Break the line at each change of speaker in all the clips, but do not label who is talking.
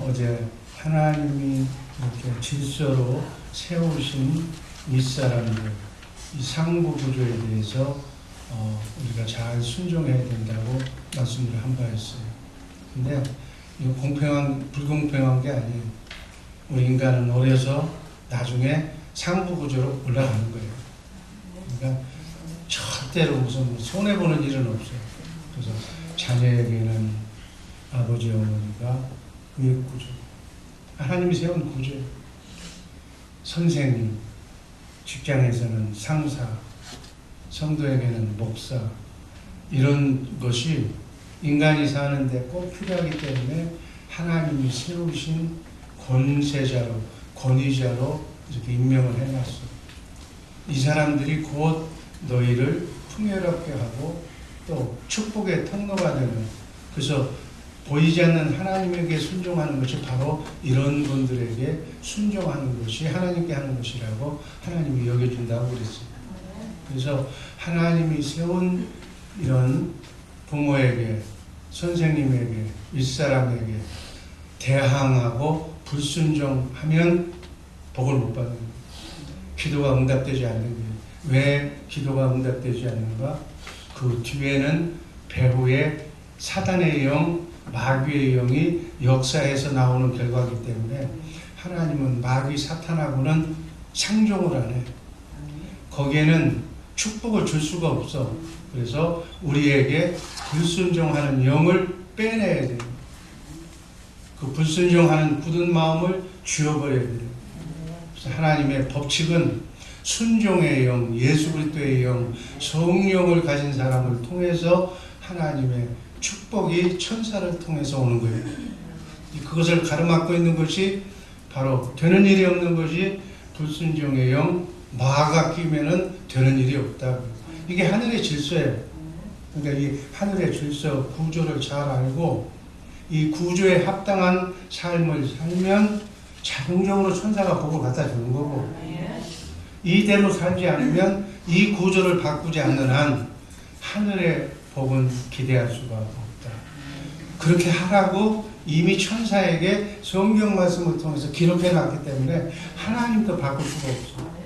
어제 하나님이 이렇게 질서로 세우신 윗사람들, 이 상부 구조에 대해서 우리가 잘 순종해야 된다고 말씀을 한 바 있어요. 근데 이거 불공평한 게 아니에요. 우리 인간은 어려서 나중에 상부 구조로 올라가는 거예요. 그러니까 절대로 무슨 손해보는 일은 없어요. 그래서 자녀에게는 아버지, 어머니가 위액구조, 하나님이 세운 구조예요. 선생님, 직장에서는 상사, 성도에게는 목사, 이런 것이 인간이 사는데 꼭 필요하기 때문에 하나님이 세우신 권세자로, 권위자로 이렇게 임명을 해놨어요. 이 사람들이 곧 너희를 풍요롭게 하고 또 축복의 통로가 되는, 그래서 보이지 않는 하나님에게 순종하는 것이 바로 이런 분들에게 순종하는 것이 하나님께 하는 것이라고 하나님이 여겨준다고 그랬어요. 그래서 하나님이 세운 이런 부모에게, 선생님에게, 윗사람에게 대항하고 불순종하면 복을 못 받는 거예요. 기도가 응답되지 않는 거예요. 왜 기도가 응답되지 않는가? 그 뒤에는 배후에 사단의 영, 마귀의 영이 역사에서 나오는 결과이기 때문에 하나님은 마귀 사탄하고는 상종을 안 해. 거기에는 축복을 줄 수가 없어. 그래서 우리에게 불순종하는 영을 빼내야 돼요. 그 불순종하는 굳은 마음을 쥐어버려야 돼요. 그래서 하나님의 법칙은 순종의 영, 예수 그리스도의 영, 성령을 가진 사람을 통해서 하나님의 축복이 천사를 통해서 오는 거예요. 그것을 가로막고 있는 것이 바로 되는 일이 없는 것이 불순종의 영, 마가 끼면은 되는 일이 없다. 이게 하늘의 질서예요. 그러니까 이 하늘의 질서, 구조를 잘 알고 이 구조에 합당한 삶을 살면 자동적으로 천사가 복을 갖다 주는 거고, 이대로 살지 않으면 이 구조를 바꾸지 않는 한 하늘의 복은 기대할 수가 없다. 그렇게 하라고 이미 천사에게 성경 말씀을 통해서 기록해 놨기 때문에 하나님도 바꿀 수가 없어요.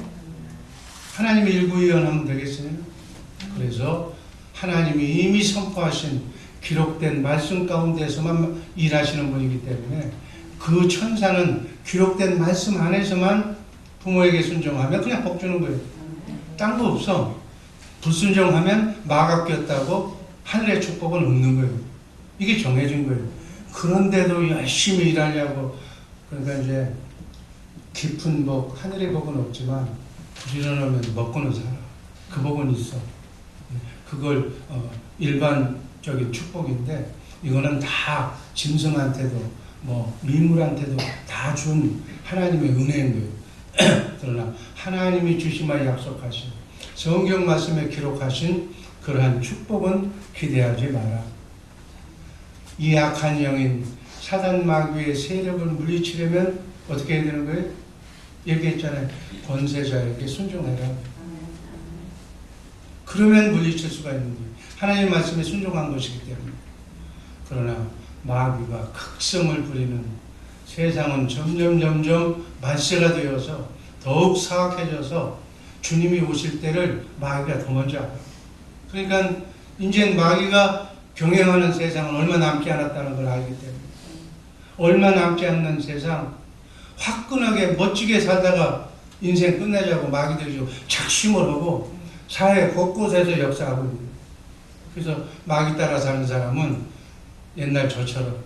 하나님이 일구이연하면 되겠어요? 그래서 하나님이 이미 선포하신 기록된 말씀 가운데서만 일하시는 분이기 때문에 그 천사는 기록된 말씀 안에서만 부모에게 순종하면 그냥 복 주는 거예요. 딴 거 없어. 불순종하면 마가 꼈다고 하늘의 축복은 없는 거예요. 이게 정해진 거예요. 그런데도 열심히 일하려고, 그러니까 이제 깊은 복, 하늘의 복은 없지만 부지런하면 먹고는 살아. 그 복은 있어. 그걸 일반적인 축복인데 이거는 다 짐승한테도 뭐 미물한테도 다 준 하나님의 은혜인 거예요. 그러나 하나님이 주시마 약속하신 성경 말씀에 기록하신 그러한 축복은 기대하지 마라. 이 악한 영인 사단 마귀의 세력을 물리치려면 어떻게 해야 되는 거예요? 얘기했잖아요. 권세자에게 순종해라. 그러면 물리칠 수가 있는 거예요. 하나님 말씀에 순종한 것이기 때문에. 그러나 마귀가 극성을 부리는 세상은 점점 만세가 되어서 더욱 사악해져서 주님이 오실 때를 마귀가 더 먼저 알아요. 그러니까 이제 마귀가 경영하는 세상은 얼마 남지 않았다는 걸 알기 때문에, 얼마 남지 않는 세상, 화끈하게 멋지게 살다가 인생 끝내자고 마귀들이 작심을 하고 사회 곳곳에서 역사하고 있는 거예요. 그래서 마귀 따라 사는 사람은 옛날 저처럼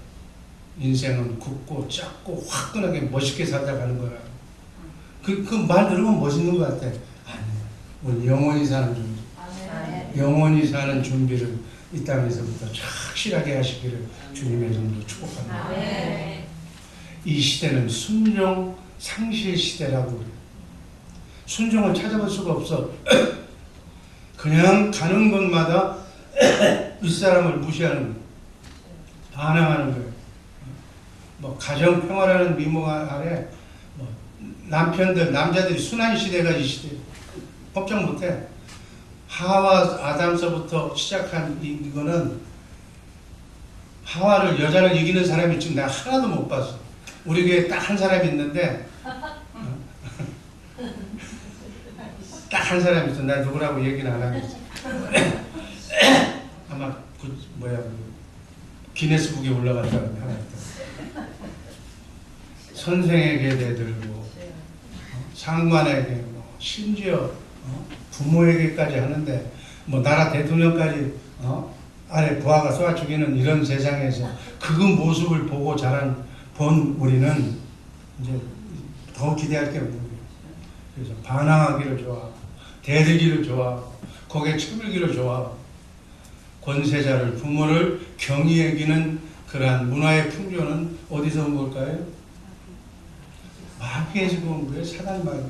인생은 굵고 작고 화끈하게 멋있게 살다 가는 거라. 그 말 들으면 멋있는 것 같아. 아니요. 영원히 사는 준비. 영원히 사는 준비를 이 땅에서부터 착실하게 하시기를 주님의 이름으로 축복합니다. 이 시대는 순종 상실 시대라고 그래요. 순종을 찾아볼 수가 없어. 그냥 가는 곳마다 윗사람을 무시하는 거예요. 반항하는 거예요. 뭐 가정 평화라는 미목 아래 뭐 남자들이 순환 시대가 이 시대. 걱정 못해. 하와 아담서부터 시작한 이거는 하와를 여자를 이기는 사람이 지금 내가 하나도 못 봤어. 우리 교회에 딱 한 사람이 있는데 딱 한 사람이 있어. 나 누구라고 얘기는 안 하겠어. 아마 기네스북에 올라갔다는데 하나 있다. 선생에게 대들고 상관에게 심지어 부모에게까지 하는데 나라 대통령까지 아래 부하가 쏘아 죽이는 이런 세상에서 그 모습을 보고 본 우리는 이제 더 기대할 게 없는 거예요. 그래서 반항하기를 좋아하고 대들기를 좋아하고 고개 쳐밀기를 좋아하고 권세자를 부모를 경히 여기는 그러한 문화의 풍조는 어디서 온 걸까요? 마귀에서 온 거예요. 사단 마귀.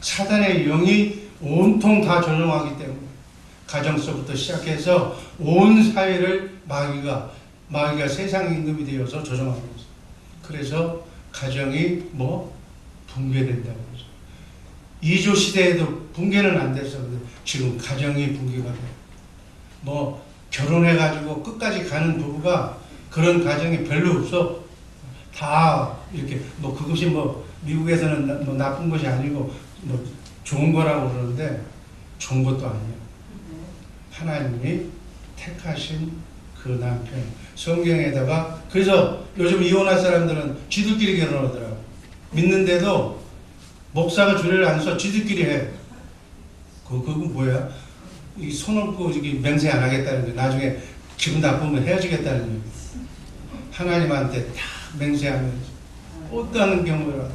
사단의 영이 온통 다 조종하기 때문에 가정서부터 시작해서 온 사회를 마귀가 세상 임금이 되어서 조종하고 있어요. 그래서 가정이 붕괴된다고 그러죠. 2조 시대에도 붕괴는 안 됐어. 지금 가정이 붕괴가 돼요. 결혼해가지고 끝까지 가는 부부가 그런 가정이 별로 없어. 다 이렇게 그것이 미국에서는 나쁜 것이 아니고 좋은 거라고 그러는데 좋은 것도 아니에요. 하나님이 택하신 그 남편 성경에다가 그래서 요즘 이혼한 사람들은 지들끼리 결혼하더라고. 믿는데도 목사가 주례를 안 써. 지들끼리 해. 그건 뭐야? 손 얹고 맹세 안 하겠다는 거. 나중에 기분 나쁘면 헤어지겠다는 거. 하나님한테 다 맹세하면서 어떠한 경우라도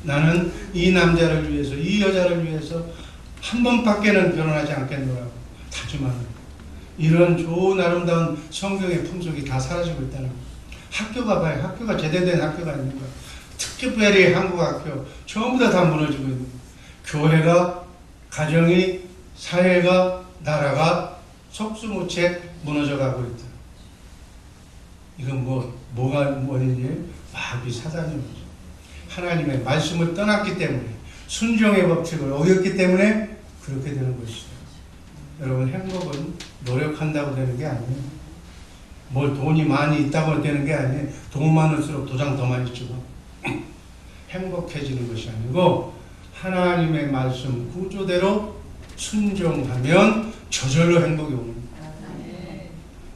나는 이 남자를 위해서 이 여자를 위해서 한 번밖에는 결혼하지 않겠노라고 다짐하는 이런 좋은 아름다운 성경의 풍속이 다 사라지고 있다는 거예요. 학교 가봐요. 학교가 제대로 된 학교가 있는 거예요. 특별히 한국 학교 전부 다 무너지고 있는 거예요. 교회가 가정이 사회가 나라가 속수무책 무너져가고 있다. 이건 뭐가 원인이에요? 마귀 사단이죠. 하나님의 말씀을 떠났기 때문에 순종의 법칙을 어겼기 때문에 그렇게 되는 것이죠. 여러분 행복은 노력한다고 되는 게 아니에요. 돈이 많이 있다고 되는 게 아니에요. 돈 많을수록 도장 더 많이 치고 행복해지는 것이 아니고 하나님의 말씀 구조대로 순종하면 저절로 행복이 오는 거예요.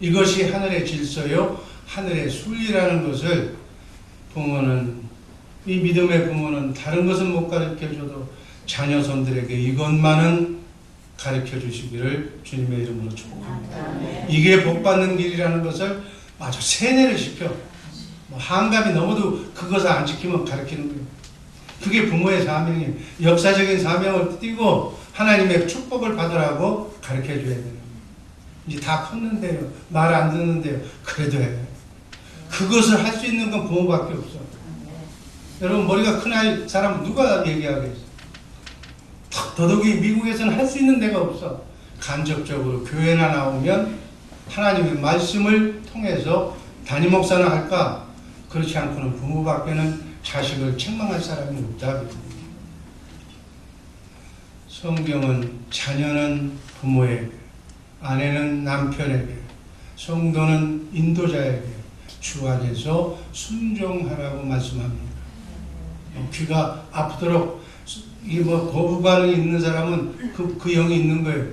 이것이 하늘의 질서요 하늘의 순리라는 것을 이 믿음의 부모는 다른 것은 못 가르쳐줘도 자녀손들에게 이것만은 가르쳐 주시기를 주님의 이름으로 축복합니다. 이게 복받는 길이라는 것을 아주 세뇌를 시켜. 한갑이 넘어도 그것을 안 지키면 가르치는 거예요. 그게 부모의 사명이에요. 역사적인 사명을 띠고 하나님의 축복을 받으라고 가르쳐 줘야 돼요. 이제 다 컸는데요. 말 안 듣는데요. 그래도 해요. 그것을 할 수 있는 건 부모밖에 없어. 여러분 머리가 큰 사람 누가 얘기하겠어? 더더욱이 미국에서는 할 수 있는 데가 없어. 간접적으로 교회나 나오면 하나님의 말씀을 통해서 담임 목사나 할까? 그렇지 않고는 부모밖에는 자식을 책망할 사람이 없다. 성경은 자녀는 부모에게, 아내는 남편에게, 성도는 인도자에게 주 안에서 순종하라고 말씀합니다. 귀가 아프도록 거부 반응이 있는 사람은 그 영이 있는 거예요.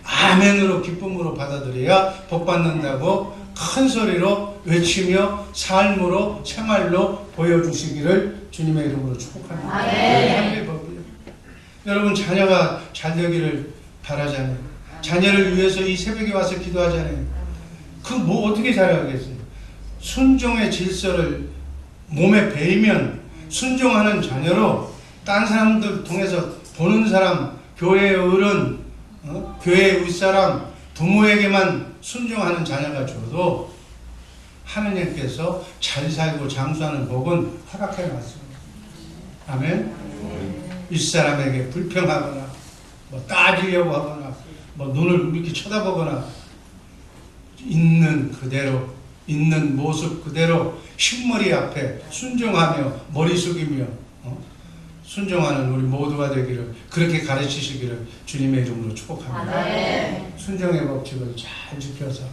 아멘으로 기쁨으로 받아들여야 복 받는다고 큰 소리로 외치며 삶으로 생활로 보여주시기를 주님의 이름으로 축복합니다. 하나님의 법이에요. 여러분 자녀가 잘 되기를 바라잖아요. 자녀를 위해서 이 새벽에 와서 기도하잖아요. 어떻게 잘하겠어요? 순종의 질서를 몸에 배이면 순종하는 자녀로 딴 사람들 통해서 보는 사람, 교회의 어른, 교회의 윗사람, 부모에게만 순종하는 자녀가 줘도 하느님께서 잘 살고 장수하는 복은 허락해 놨습니다. 아멘? 윗사람에게 불평하거나 따지려고 하거나 눈을 이렇게 쳐다보거나 있는 그대로 있는 모습 그대로 흰머리 앞에 순종하며 머리 숙이며 순종하는 우리 모두가 되기를 그렇게 가르치시기를 주님의 이름으로 축복합니다. 순종의 법칙을 잘 지켜서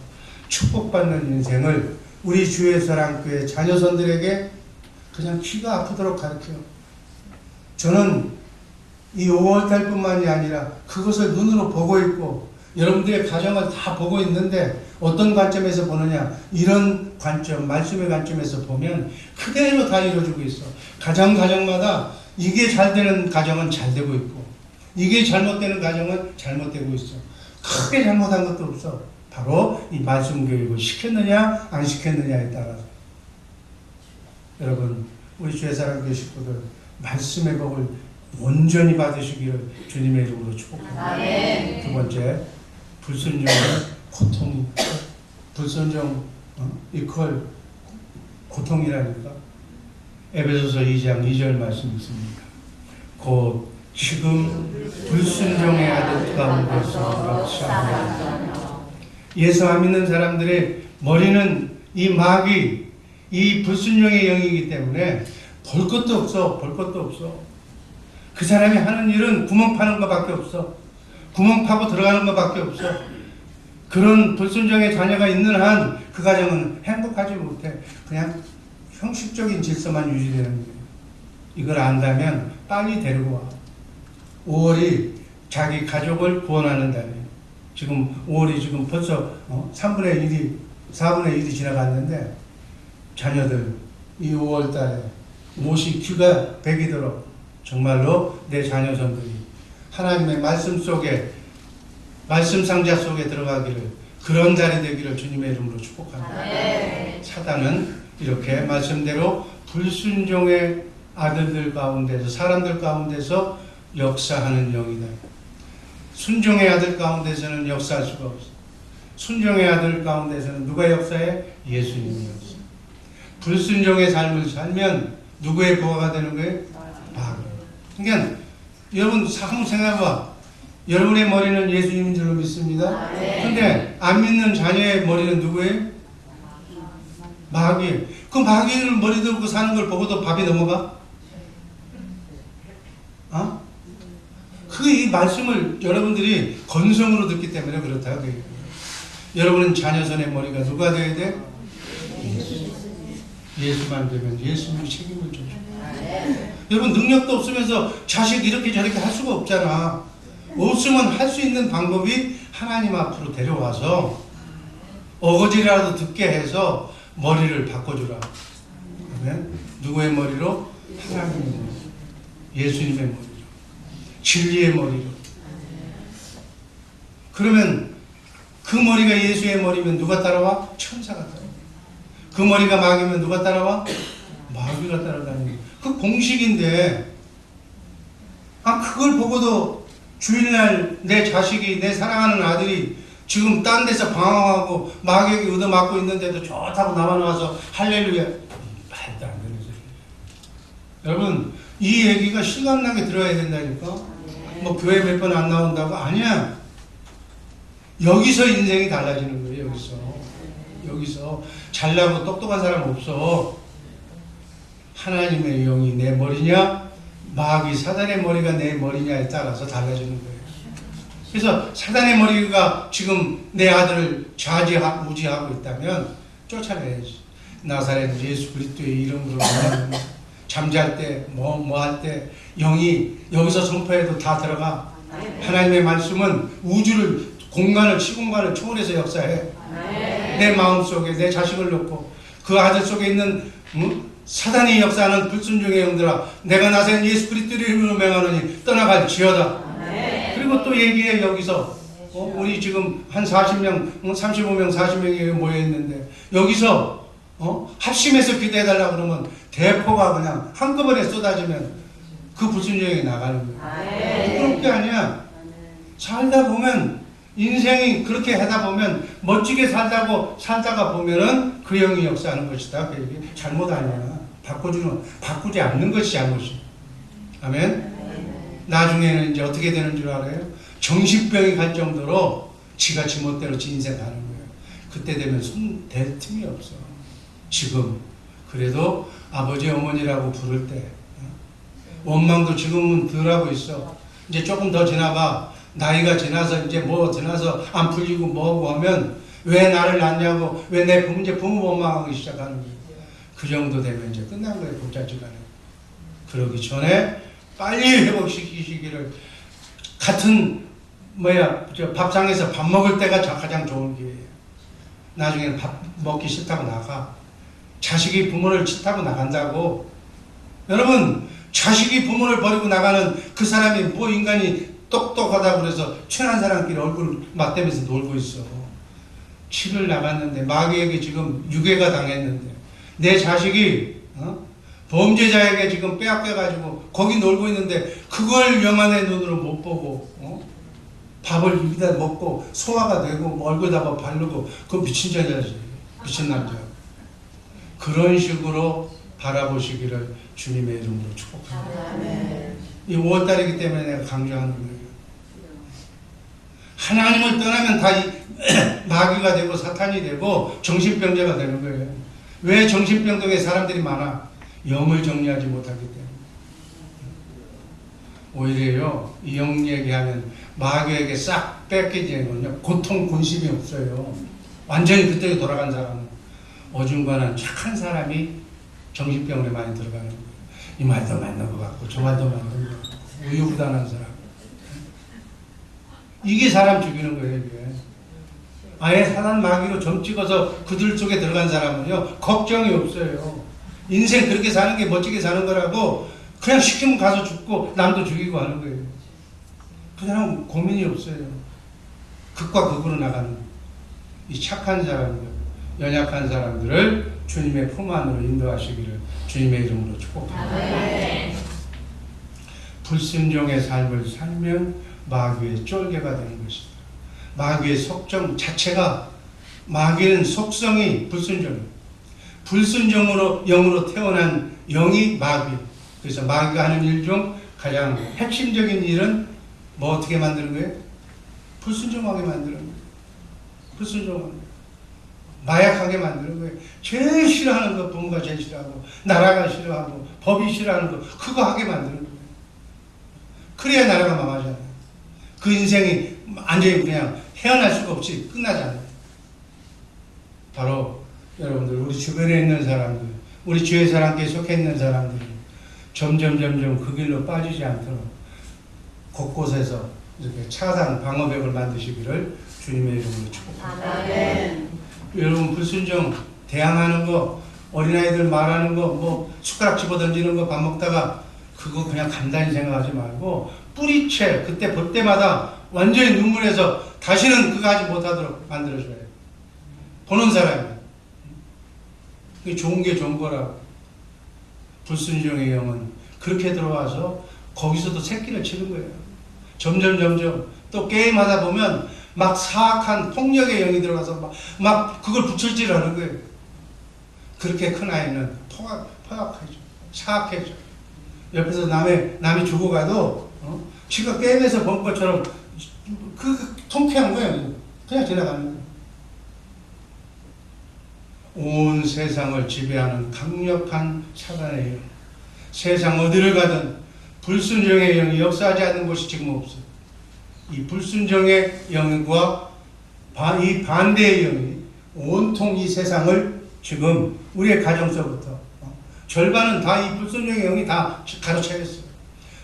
축복받는 인생을 우리 주의 사랑교회 자녀선들에게 그냥 귀가 아프도록 가르쳐요. 저는 이 5월달뿐만이 아니라 그것을 눈으로 보고 있고 여러분들의 가정을 다 보고 있는데 어떤 관점에서 보느냐, 이런 관점, 말씀의 관점에서 보면 그대로 다 이루어지고 있어. 가정마다 이게 잘 되는 가정은 잘 되고 있고 이게 잘못되는 가정은 잘못되고 있어. 크게 잘못한 것도 없어. 바로 이 말씀 교육을 시켰느냐 안 시켰느냐에 따라서. 여러분, 우리 주의 사랑교회 식구들 말씀의 복을 온전히 받으시기를 주님의 이름으로 축복합니다. 두 번째, 불순종의 고통이, 불순종 이퀄 고통이라니까. 에베소서 2장 2절 말씀 있습니다. 곧 지금 불순종의 아들 가운데서 역사하라. 예수 안 믿는 사람들의 머리는 이 마귀, 이 불순종의 영이기 때문에 볼 것도 없어. 볼 것도 없어. 그 사람이 하는 일은 구멍 파는 것밖에 없어. 구멍 파고 들어가는 것밖에 없어. 그런 불순종의 자녀가 있는 한 그 가정은 행복하지 못해. 그냥 형식적인 질서만 유지되는 거예요. 이걸 안다면 빨리 데리고 와. 5월이 자기 가족을 구원하는 달이에요. 지금 5월이 지금 벌써 3분의 1이 4분의 1이 지나갔는데 자녀들 이 5월 달에 못이 귀가 베기도록 정말로 내 자녀선들이 하나님의 말씀 속에, 말씀 상자 속에 들어가기를, 그런 자리 되기를 주님의 이름으로 축복합니다. 사단은 이렇게 말씀대로 불순종의 아들들 가운데서, 사람들 가운데서 역사하는 영이다. 순종의 아들 가운데서는 역사할 수가 없어. 순종의 아들 가운데서는 누가 역사해? 예수님이 역사. 불순종의 삶을 살면 누구의 부하가 되는 거예요? 마귀. 그러니까 여러분 한번 생각해봐. 여러분의 머리는 예수님인 줄로 믿습니다. 근데 안 믿는 자녀의 머리는 누구예요? 마귀. 그 마귀를 머리 들고 사는 걸 보고도 밥이 넘어가? 이 말씀을 여러분들이 건성으로 듣기 때문에 그렇다. 여러분은 자녀선의 머리가 누가 되어야 돼? 예수만 되면 예수님이 책임을 져줘. 여러분 능력도 없으면서 자식 이렇게 저렇게 할 수가 없잖아. 없으면 할 수 있는 방법이 하나님 앞으로 데려와서 어거지라도 듣게 해서 머리를 바꿔주라. 그러면 누구의 머리로? 하나님의 머리로, 예수님의 머리로, 진리의 머리로. 그러면 그 머리가 예수의 머리면 누가 따라와? 천사가 따라와. 그 머리가 마귀면 누가 따라와? 마귀가 따라다니는. 그 공식인데, 그걸 보고도 주일날 내 자식이, 내 사랑하는 아들이 지금 딴 데서 방황하고 마귀에게 얻어맞고 있는데도 좋다고 나만 와서 할렐루야. 말도 안 되는 소리. 여러분, 이 얘기가 실감나게 들어야 된다니까. 뭐 교회 몇 번 안 나온다고? 아니야. 여기서 인생이 달라지는 거예요. 여기서 잘나고 똑똑한 사람 없어. 하나님의 영이 내 머리냐, 마귀 사단의 머리가 내 머리냐에 따라서 달라지는 거예요. 그래서 사단의 머리가 지금 내 아들을 좌지하고 우지하고 있다면 쫓아내야지. 나사렛 예수 그리스도의 이름으로 잠잘 때 뭐 할 때 영이 여기서 선포해도 다 들어가. 하나님의 말씀은 우주를, 공간을, 시공간을 초월해서 역사해. 내 마음속에 내 자식을 놓고 그 아들 속에 있는 사단이 역사하는 불순종의 영들아, 내가 나선 예수 그리스도의 이름으로 명하노니 떠나갈지어다. 그리고 또 얘기해. 여기서 우리 지금 한 40명, 35명, 40명이 모여있는데 여기서 합심해서 기도해달라고 그러면 대포가 그냥 한꺼번에 쏟아지면 그 불순종이 나가는 거예요. 부끄러운 게 아니야. 살다 보면, 인생이 그렇게 하다 보면, 멋지게 살다가 보면은 그 영이 역사하는 것이다. 그 얘기 잘못 아니야. 바꾸지 않는 것이 잘못이야. 아멘? 나중에는 이제 어떻게 되는 줄 알아요? 정신병이 갈 정도로 지가 지멋대로 지 인생 가는 거예요. 그때 되면 손 댈 틈이 없어. 지금 그래도 아버지 어머니라고 부를 때 원망도 지금은 덜 하고 있어. 이제 조금 더 지나봐. 나이가 지나서 이제 뭐 지나서 안 풀리고 뭐하고 하면 왜 나를 낳냐고, 왜 내 이제 부모 원망하기 시작하는 거예요. 그 정도 되면 이제 끝난 거예요, 복자지간에. 그러기 전에 빨리 회복시키시기를, 같은 밥상에서 밥 먹을 때가 가장 좋은 기회예요. 나중에는 밥 먹기 싫다고 나가. 자식이 부모를 싫다고 나간다고. 여러분, 자식이 부모를 버리고 나가는 그 사람이 뭐 인간이 똑똑하다고 그래서 친한 사람끼리 얼굴 맞대면서 놀고 있어. 치를 나갔는데, 마귀에게 지금 유괴가 당했는데, 내 자식이 범죄자에게 지금 빼앗겨가지고 거기 놀고 있는데, 그걸 영안의 눈으로 못 보고 밥을 입에다 먹고 소화가 되고 뭐 얼굴에다가 바르고, 그거 미친 자지, 미친 남자. 그런 식으로 바라보시기를 주님의 이름으로 축복합니다. 이 5월달이기 때문에 내가 강조하는 거예요. 하나님을 떠나면 다 마귀가 되고 사탄이 되고 정신병자가 되는 거예요. 왜 정신병동에 사람들이 많아? 영을 정리하지 못하기 때문에. 오히려요, 이 영 얘기하면 마귀에게 싹 뺏기지는 건요, 고통, 근심이 없어요. 완전히 그때로 돌아간 사람은. 어중간한 착한 사람이 정신병원에 많이 들어가는 거예요. 이 말도 맞는 것 같고 저 말도 맞는 것 같고 우유부단한 사람. 이게 사람 죽이는 거예요. 이게. 아예 사단 마귀로 점 찍어서 그들 속에 들어간 사람은요, 걱정이 없어요. 인생 그렇게 사는 게 멋지게 사는 거라고, 그냥 시키면 가서 죽고 남도 죽이고 하는 거예요. 그 사람은 고민이 없어요. 극과 극으로 나가는 이 착한 사람들, 연약한 사람들을 주님의 품 안으로 인도하시기를 주님의 이름으로 축복합니다. 불순종의 삶을 살면 마귀의 쫄개가 되는 것이다. 마귀의 속성 자체가, 마귀는 속성이 불순종이에요. 불순종으로 영으로 태어난 영이 마귀. 그래서 마귀가 하는 일 중 가장 핵심적인 일은 뭐 어떻게 만드는 거예요? 불순종하게 만드는 거예요. 불순종하게. 마약하게 만드는 거예요. 제일 싫어하는 거 부모가 제일 싫어하고, 나라가 싫어하고, 법이 싫어하는 거, 그거 하게 만드는 거예요. 그래야 나라가 망하잖아요. 그 인생이 완전히 그냥 헤어날 수가 없이 끝나잖아요. 바로 여러분들, 우리 주변에 있는 사람들, 우리 주의 사랑교회에 속해 있는 사람들이 점점 그 길로 빠지지 않도록 곳곳에서 이렇게 차단 방어벽을 만드시기를 주님의 이름으로 축복합니다. 여러분, 불순종 대항하는 거, 어린아이들 말하는 거, 뭐 숟가락 집어던지는 거 밥 먹다가 그거 그냥 간단히 생각하지 말고 뿌리채 그때 볼 때마다 완전히 눈물에서 다시는 그거 하지 못하도록 만들어줘야 해요. 보는 사람이. 그게 좋은 게 좋은 거라고. 불순종의 영은 그렇게 들어와서 거기서도 새끼를 치는 거예요. 점점 또 게임하다 보면 막 사악한 폭력의 영이 들어가서 막 그걸 부처질 하는 거예요. 그렇게 큰 아이는 포악해져, 사악해져. 옆에서 남이 죽어가도 지가 게임에서 본 것처럼 그 통쾌한 거예요. 그냥 지나가는 거예요. 온 세상을 지배하는 강력한 사단의 영. 세상 어디를 가든 불순종의 영이 역사하지 않는 곳이 지금 없어요. 이 불순종의 영과 이 반대의 영이 온통 이 세상을 지금 우리의 가정서부터 절반은 다 이 불순종의 영이 다 가로채겠어요.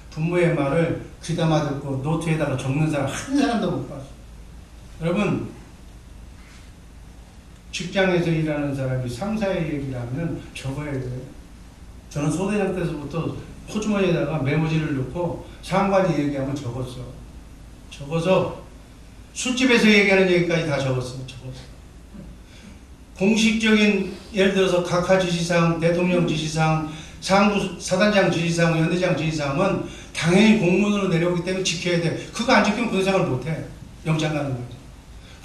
부모의 말을 귀담아 듣고 노트에다가 적는 사람 한 사람도 못 봤어요. 여러분, 직장에서 일하는 사람이 상사의 얘기를 하면 적어야 돼요. 저는 소대장 때서부터 호주머니에다가 메모지를 넣고 상관이 얘기하면 적어서 술집에서 얘기하는 얘기까지 다 적었어요. 공식적인, 예를 들어서 각하 지시사항, 대통령 지시사항, 상부 사단장 지시사항, 연대장 지시사항은 당연히 공문으로 내려오기 때문에 지켜야 돼. 그거 안 지키면 그 생활을 못해. 영장 가는 거지.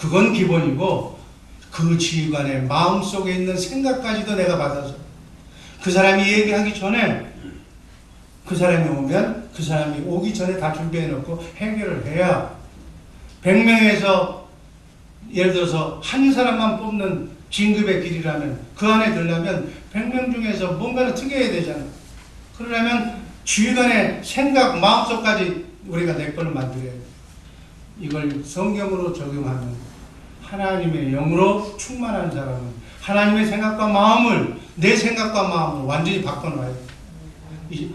그건 기본이고, 그 지휘관의 마음속에 있는 생각까지도 내가 받아서 그 사람이 얘기하기 전에, 그 사람이 오면 그 사람이 오기 전에 다 준비해 놓고 해결을 해야, 100명에서 예를 들어서 한 사람만 뽑는 진급의 길이라면, 그 안에 들려면 100명 중에서 뭔가를 특이해야 되잖아. 그러려면 지휘관의 생각, 마음속까지 우리가 내 걸로 만들어야 돼. 이걸 성경으로 적용하면 하나님의 영으로 충만한 사람은 하나님의 생각과 마음을, 내 생각과 마음을 완전히 바꿔놔요.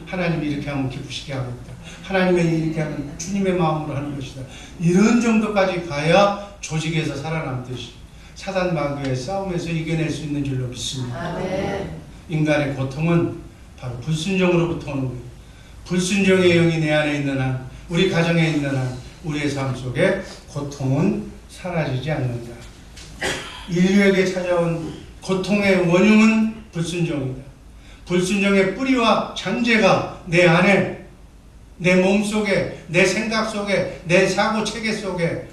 하나님이 이렇게 하면 기쁘시게 하겠다. 하나님이 이렇게 하면 주님의 마음으로 하는 것이다. 이런 정도까지 가야 조직에서 살아남듯이 사단 마귀의 싸움에서 이겨낼 수 있는 줄로 믿습니다. 인간의 고통은 바로 불순종으로부터 오는 거예요. 불순종의 영이 내 안에 있는 한, 우리 가정에 있는 한, 우리의 삶 속에 고통은 사라지지 않는다. 인류에게 찾아온 고통의 원흉은 불순종이다. 불순종의 뿌리와 잔재가 내 안에, 내 몸속에, 내 생각 속에, 내 사고 체계 속에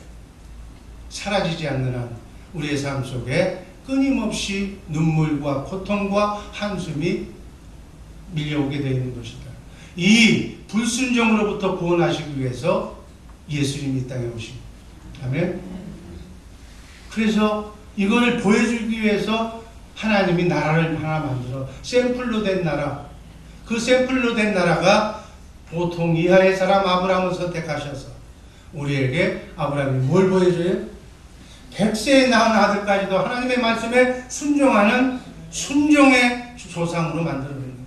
사라지지 않는 한 우리의 삶 속에 끊임없이 눈물과 고통과 한숨이 밀려오게 되어 있는 것이다. 이 불순종으로부터 구원하시기 위해서 예수님이 이 땅에 오십니다. 아멘. 그래서 이거를 보여주기 위해서 하나님이 나라를 하나 만들어 샘플로 된 나라, 그 샘플로 된 나라가 보통 이하의 사람 아브라함을 선택하셔서 우리에게 아브라함이 뭘 보여줘요? 100세에 낳은 아들까지도 하나님의 말씀에 순종하는 순종의 조상으로 만들어버린 겁니다.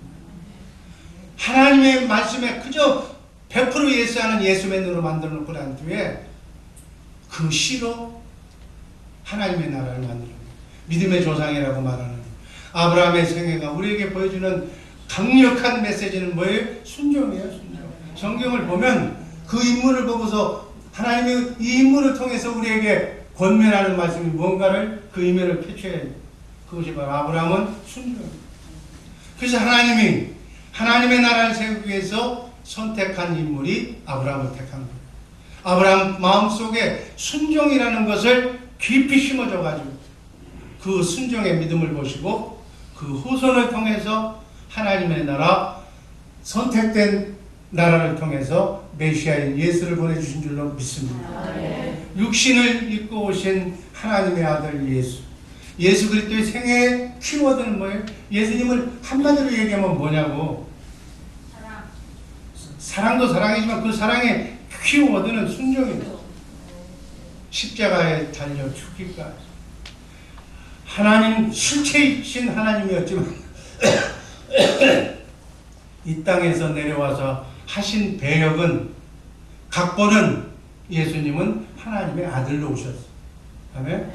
하나님의 말씀에 그저 100% 예수하는 예수맨으로 만들어 놓고 난 뒤에 그 시로 하나님의 나라를 만드는 거예요. 믿음의 조상이라고 말하는 아브라함의 생애가 우리에게 보여주는 강력한 메시지는 뭐예요? 순종이에요. 순종. 성경을 보면 그 인물을 보고서 하나님이 이 인물을 통해서 우리에게 권면하는 말씀이 뭔가를 그 이면을 캐치해야 돼요. 그것이 바로 아브라함은 순종입니다. 그래서 하나님이 하나님의 나라를 세우기 위해서 선택한 인물이 아브라함을 택한 거예요. 아브라함 마음속에 순종이라는 것을 깊이 심어줘가지고 그 순종의 믿음을 보시고 그 후손을 통해서 하나님의 나라, 선택된 나라를 통해서 메시아인 예수를 보내주신 줄로 믿습니다. 육신을 입고 오신 하나님의 아들 예수, 예수 그리스도의 생애의 키워드는 뭐예요? 예수님을 한마디로 얘기하면 뭐냐고. 사랑도 사랑이지만 그 사랑의 키워드는 순종입니다. 십자가에 달려 죽기까지. 하나님, 실체이신 하나님이었지만 이 땅에서 내려와서 하신 배역은, 각본은 예수님은 하나님의 아들로 오셨어요. 아멘?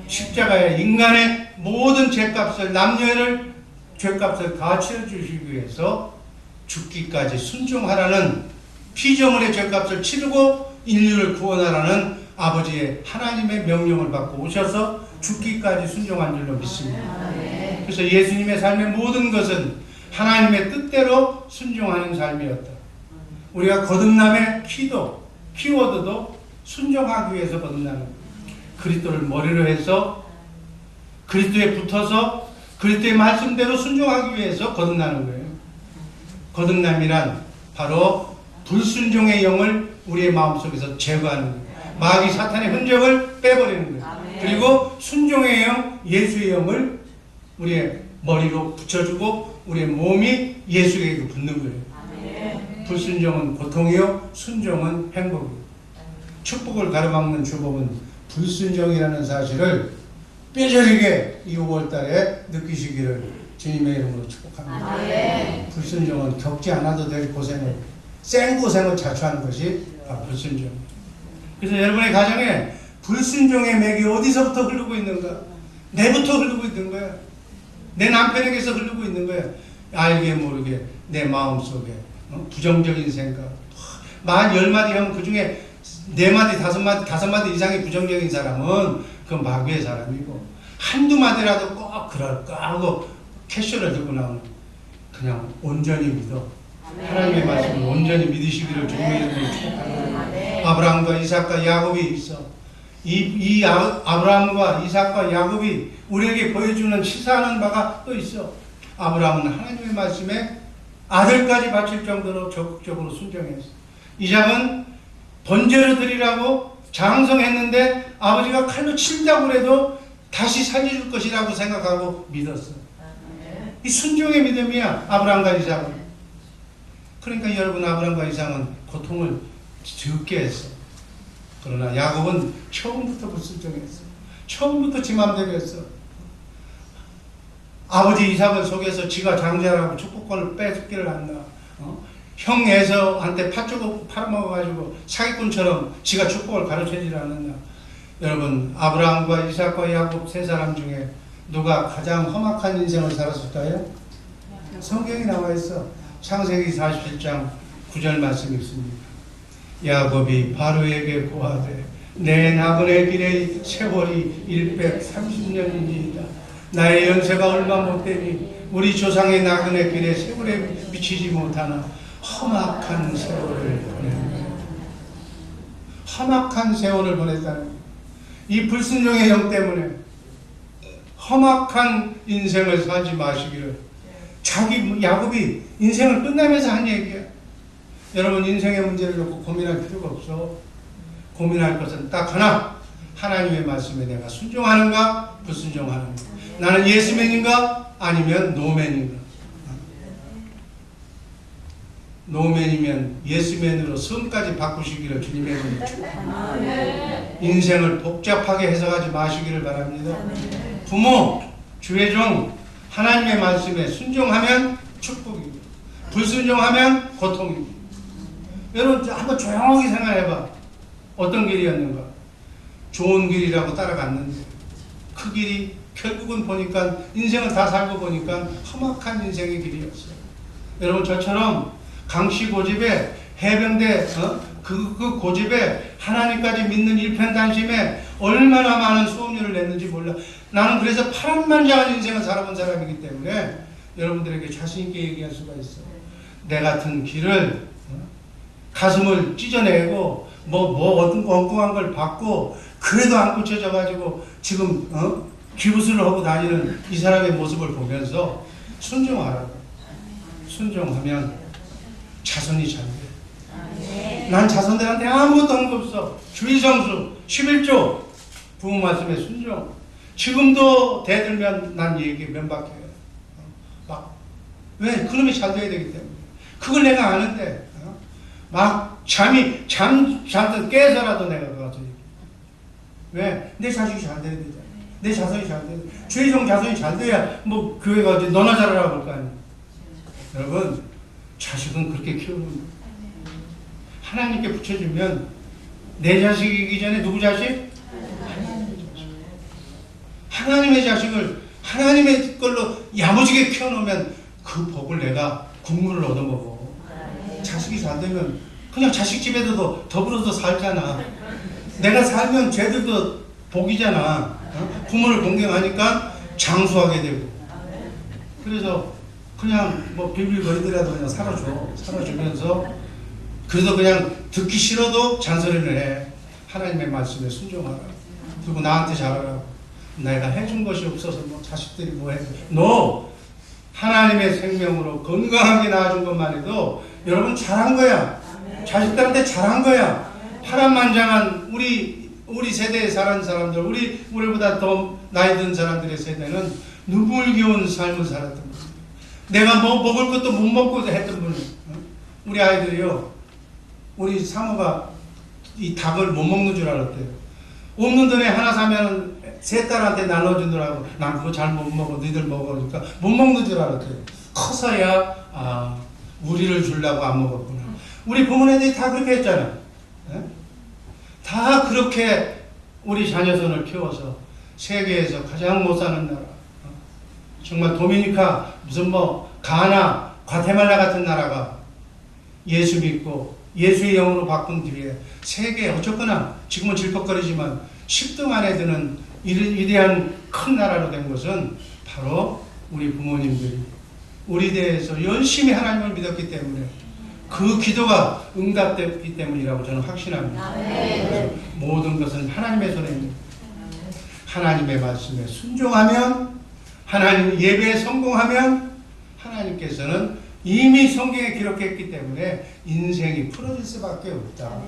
십자가에 인간의 모든 죄값을, 남녀를 죄값을 다 치러주시기 위해서 죽기까지 순종하라는, 피조물의 죄값을 치르고 인류를 구원하라는 아버지의 하나님의 명령을 받고 오셔서 죽기까지 순종한 줄로 믿습니다. 그래서 예수님의 삶의 모든 것은 하나님의 뜻대로 순종하는 삶이었다. 우리가 거듭남의 키워드도 순종하기 위해서 거듭나는, 그리스도를 머리로 해서 그리스도에 붙어서 그리스도의 말씀대로 순종하기 위해서 거듭나는 거예요. 거듭남이란 바로 불순종의 영을 우리의 마음속에서 제거하는 거예요. 마귀 사탄의 흔적을 빼버리는 거예요. 그리고 순종의 영, 예수의 영을 우리의 머리로 붙여주고 우리의 몸이 예수에게 붙는 거예요. 불순종은 고통이요, 순종은 행복이에요. 축복을 가로막는 주복은 불순종이라는 사실을 뼈저리게 이 5월달에 느끼시기를 주님의 이름으로 축복합니다. 불순종은 겪지 않아도 될 고생을, 생고생을 자초하는 것이 바로 불순종입니다. 그래서 여러분의 가정에 불순종의 맥이 어디서부터 흐르고 있는가? 내부터 흐르고 있는 거야. 내 남편에게서 흐르고 있는 거야. 알게 모르게 내 마음속에 부정적인 생각. 만 10마디 하면 그 중에 4마디, 5마디, 5마디 이상의 부정적인 사람은 그건 마귀의 사람이고, 한두 마디라도 꼭 그럴까 하고 캐셔를 들고 나오는, 그냥 온전히 믿어. 하나님의 말씀을 온전히 믿으시기를 주님의 이름으로 축복합니다. 아브라함과 이삭과 야곱이 있어. 이 아브라함과 이삭과 야곱이 우리에게 보여주는 시사하는 바가 또 있어. 아브라함은 하나님의 말씀에 아들까지 바칠 정도로 적극적으로 순종했어. 이삭은 번제로 드리라고 장성했는데 아버지가 칼로 친다고 해도 다시 살려줄 것이라고 생각하고 믿었어. 이 순종의 믿음이야, 아브라함과 이삭은. 그러니까 여러분, 아브라함과 이삭은 고통을 적게 했어. 그러나 야곱은 처음부터 불순종했어. 처음부터 지 맘대로 했어. 아버지 이삭을 속여서 지가 장자라고 축복권을 뺏기를 한다. 형 에서한테 팥주고 팔아먹어가지고 사기꾼처럼 지가 축복을 가르쳐주지 않았나. 여러분, 아브라함과 이삭과 야곱 세 사람 중에 누가 가장 험악한 인생을 살았을까요? 성경이 나와 있어. 창세기 47장 9절 말씀이 있습니다. 야곱이 바로에게 고하되 내 나그네 길의 세월이 130년이니이다. 나의 연세가 얼마 못되니 우리 조상의 나그네 길의 세월에 미치지 못하나 험악한 세월을 보냈다. 험악한 세월을 보냈다는 거예요. 이 불순종의 영 때문에 험악한 인생을 살지 마시기를. 자기 야곱이 인생을 끝내면서 한 얘기야. 여러분, 인생의 문제를 놓고 고민할 필요가 없어. 고민할 것은 딱 하나. 하나님의 말씀에 내가 순종하는가 불순종하는가. 나는 예스맨인가 아니면 노맨인가. 노맨이면 예스맨으로 성까지 바꾸시기를 주님의 이름으로 축복합니다. 인생을 복잡하게 해석하지 마시기를 바랍니다. 부모, 주의 종, 하나님의 말씀에 순종하면 축복입니다. 불순종하면 고통입니다. 여러분, 한번 조용하게 생각해봐. 어떤 길이었는가? 좋은 길이라고 따라갔는데 그 길이 결국은 보니까 인생을 다 살고 보니까 험악한 인생의 길이었어요. 여러분, 저처럼 강씨 고집에 해병대 그 고집에 하나님까지 믿는 일편단심에 얼마나 많은 수업료를 냈는지 몰라. 나는 그래서 파란만장한 인생을 살아본 사람이기 때문에 여러분들에게 자신있게 얘기할 수가 있어. 내 같은 길을 가슴을 찢어내고 어떤 엉뚱한 걸 받고 그래도 안 고쳐져가지고 지금 기부스를 하고 다니는 이 사람의 모습을 보면서 순종하라. 순종하면 자손이 잘 돼. 난 자손들한테 아무것도 한 거 없어. 주의성수 11조 부모 말씀에 순종. 지금도 대들면 난 얘기 면박해요. 왜? 그놈이 잘 돼야 되기 때문에. 그걸 내가 아는데 막 잠들 깨서라도 내가 가서 얘기해. 왜? 내 자식이 잘 돼야 되잖아. 내 자손이 잘 돼야 돼. 주의종 자손이 잘 돼야 교회가 어디 너나 잘하라고 할 거 아니야. 여러분, 자식은 그렇게 키우는 거예요. 하나님께 붙여주면 내 자식이기 전에 누구 자식? 하나님의 자식을 하나님의 걸로 야무지게 키워놓으면 그 복을 내가 국물을 얻어먹어. 자식이 잘 되면 그냥 자식 집에도 더불어서 살잖아. 내가 살면 쟤들도 복이잖아. 부모를 공경하니까 장수하게 되고. 그래서 그냥 비빌거리더라도 그냥 살아주면서 그래서 그냥 듣기 싫어도 잔소리를 해. 하나님의 말씀에 순종하라. 그리고 나한테 잘하라고. 내가 해준 것이 없어서 자식들이 뭐 해. 너 하나님의 생명으로 건강하게 낳아준 것만 해도 여러분 잘한 거야. 자식들한테 잘한 거야. 파란만장한 우리 세대에 살은 사람들, 우리보다 더 나이 든 사람들의 세대는 눈물겨운 삶을 살았던 거예요. 내가 먹을 것도 못 먹고 했던 분은 우리 아이들이요. 우리 사모가 이 닭을 못 먹는 줄 알았대요. 없는 돈에 하나 사면 세 딸한테 나눠주더라고. 난 그거 잘 못 먹어. 너희들 먹어. 그러니까 못 먹는 줄 알았대요. 커서야 우리를 주려고 안 먹었구나. 우리 부모님들이 다 그렇게 했잖아. 다 그렇게 우리 자녀손을 키워서 세계에서 가장 못 사는 나라. 정말 도미니카 무슨 가나 과테말라 같은 나라가 예수 믿고 예수의 영으로 바꾼 뒤에 세계에 어쨌거나 지금은 질퍽거리지만 10등 안에 드는 위대한 큰 나라로 된 것은 바로 우리 부모님들이 우리 대에서 열심히 하나님을 믿었기 때문에 그 기도가 응답됐기 때문이라고 저는 확신합니다. 그래서 모든 것은 하나님의 손에 있는 하나님의 말씀에 순종하면 하나님 예배에 성공하면 하나님께서는 이미 성경에 기록했기 때문에 인생이 풀어질 수밖에 없다.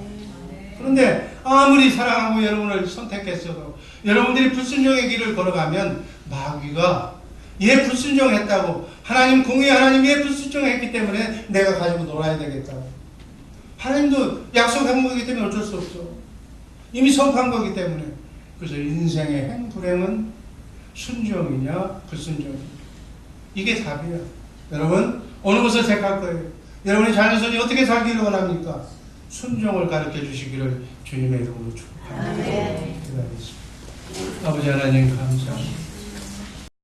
그런데 아무리 사랑하고 여러분을 선택했어도 여러분들이 불순종의 길을 걸어가면 마귀가 얘 불순종했다고 하나님 공의 하나님 얘 불순종했기 때문에 내가 가지고 놀아야 되겠다고. 하나님도 약속한 거기 때문에 어쩔 수 없어. 이미 선포한 거기 때문에. 그래서 인생의 행불행은 순종이냐 불순종이냐 이게 답이야. 여러분 어느 것을 택할 거예요? 여러분의 자녀선이 어떻게 살기를 원합니까? 순종을 가르쳐 주시기를 주님의 이름으로 축복합니다. 기도하겠습니다. 아버지 하나님 감사합니다.